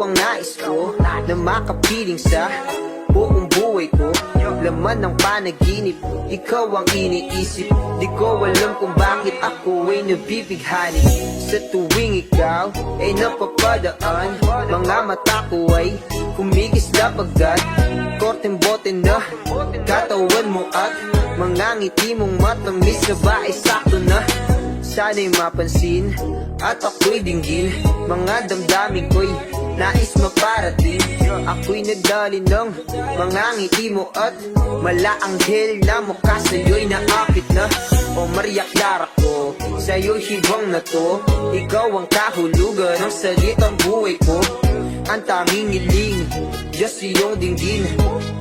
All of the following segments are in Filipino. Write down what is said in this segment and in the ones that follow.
ang nais ko, na makapiling sa buong buhay ko. Laman ng panaginip, ikaw ang iniisip. Di ko alam kung bakit ako ay nabibighani. Sa tuwing ikaw ay napapadaan, mga mata ko ay kumikislap agad. Korteng bote na katawan mo at mga ngiti mong matamis na ba ay sakto na. Sana'y mapansin at ako'y dinggin, mga damdamin ko'y nais maparating. Ako'y nagdali ng mga ngiti mo at malaanghel na mukha sa'yo'y naakit na. O Maria Clara ko, sa'yo'y hibang na to. Ikaw ang kahulugan ng salitang buhay ko. Ang tanging hiling, Diyos iyong dinggin.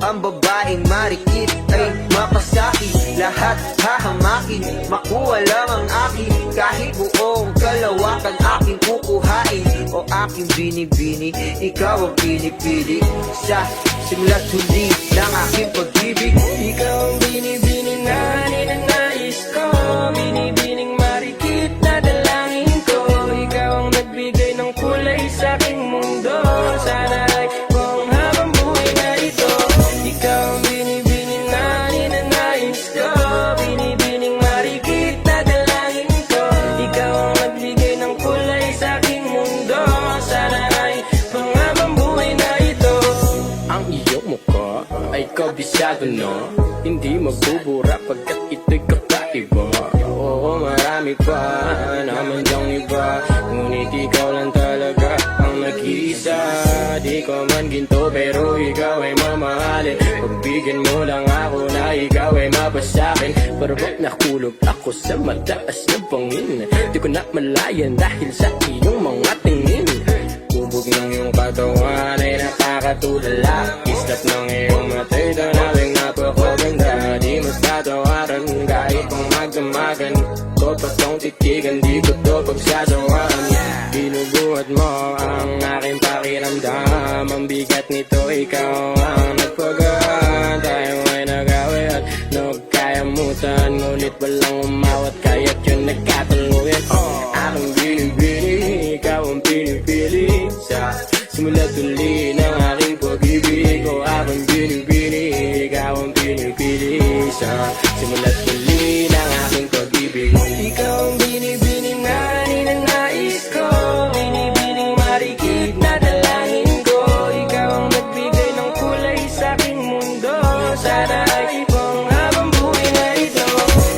Ang babaeng marikit ay mapasaki. Lahat hahamakin, makuha lang ang akin. Kahit buong kalawakan aking kukuhain. O aking binibini, ikaw ang pinipili. Sa simula't huli ng aking pag-ibig. Ikaw ang binibini na ninanais ko, binibining marikit na dalangin ko. Ikaw ang nagbigay ng kulay sa aking mundo. Sana ay buong habang buhay na ito. Ikaw ang binibini na ninanais ko, binibining marikit na dalangin ko. Ikaw ang nagbigay ng kulay sa aking mundo. Sana ay buong habang buhay na ito. Ang iyong mukha ay kabisado no, hindi magbubura pagkat ito'y kakaiba. Oo, marami pa naman dyang iba, ngunit ikaw lang talaga ang nag-iisa. Di ko man ginto pero ikaw ay mamahalin. Pagbigyan mo lang ako na ikaw ay mapasakin. Parang nakulog ako sa mataas na bangin. Di ko na malayan dahil sa iyong mga tingin. Kubog ng iyong katawan ay nakakatulala. Islap ng iyong matay tanawing napakaganda. Di mas tatawaran kahit kung magdamagan ko pa tong titigan, di ko to pagsasawaan. Binubuhat mo ang aking pakiramdam. Ang bigat nito ikaw ang nagpagaan. Tayo ay nag-away at nagkayamutan, ngunit walang umawat kaya't yun nagkatuluyan. Aking binibini, ikaw ang pinipili. Sa simula't huli ng aking pag-ibig ko, aking binibini, ikaw ang pinipili. Sa simula't huli ng aking pag-ibig. Ikaw ang binibini na ninanais ko, binibining marikit na dalangin ko. Ikaw ang nagbigay ng kulay sa aking mundo. Sana ay buong habang buhay na ito.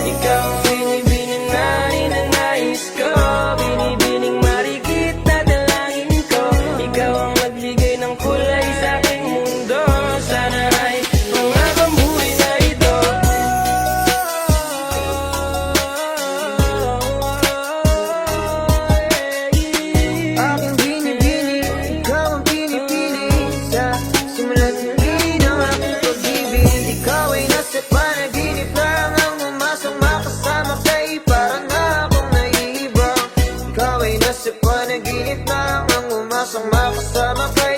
Ikaw ang binibini na ninanais ko, binibining marikit na dalangin ko. Ikaw ang nagbigay ng kulay sa aking mundo. Sana ay buong habang buhay na ito. Aking binibini, ikaw ang pinipili. Sa simula't huli ng aking pag-ibig. Ikaw ay nasa panaginip lang, ang umasang makasama kay parang akong naiibang. Ikaw ay nasa panaginip lang, ang umasang makasama kay